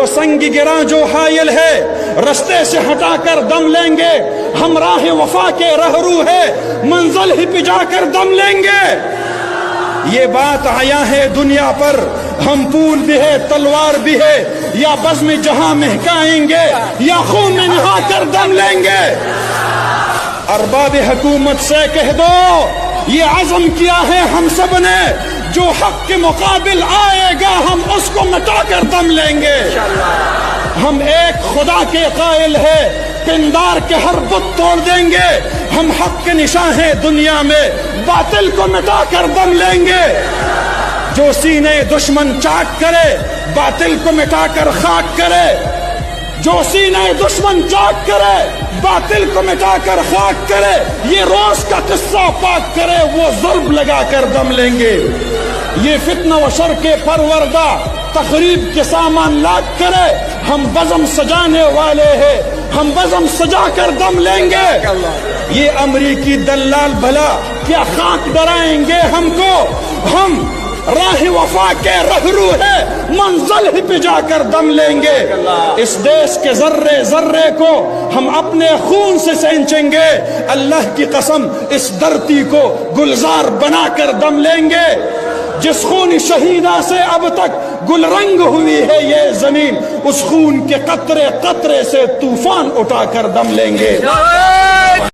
سنگ گراں جو حائل ہے رستے سے ہٹا کر دم لیں گے. ہم راہ وفا کے رہرو ہے منزل ہی پہ جا کر دم لیں گے. یہ بات آیا ہے دنیا پر ہم پھول بھی ہے تلوار بھی ہے یا بزم جہاں مہکائیں گے یا خون میں نہا کر دم لیں گے. ارباب حکومت سے کہہ دو یہ عزم کیا ہے ہم سب نے جو حق کے مقابل آئے گا ہم اس کو مٹا کر دم لیں گے. ہم ایک خدا کے قائل ہے پندار کے ہر بت توڑ دیں گے. ہم حق کے نشاں ہیں دنیا میں باطل کو مٹا کر دم لیں گے. جو سینے دشمن چاک کرے باطل کو مٹا کر خاک کرے. جو سینے دشمن چاک کرے باطل کو مٹا کر خاک کرے. یہ روز کا قصہ پاک کرے وہ ضرب لگا کر دم لیں گے. یہ فتنہ و شر کے پروردہ تخریب کے سامان لاک کرے ہم بزم سجانے والے ہیں ہم بزم سجا کر دم لیں گے. یہ امریکی دلال بھلا کیا خاک ڈرائیں گے ہم کو. ہم راہ وفا کے رہرو ہے منزل ہی پہ جا کر دم لیں گے. اس دیش کے ذرے ذرے کو ہم اپنے خون سے سینچیں گے. اللہ کی قسم اس دھرتی کو گلزار بنا کر دم لیں گے. جس خون شہیدہ سے اب تک گل رنگ ہوئی ہے یہ زمین اس خون کے قطرے قطرے سے طوفان اٹھا کر دم لیں گے.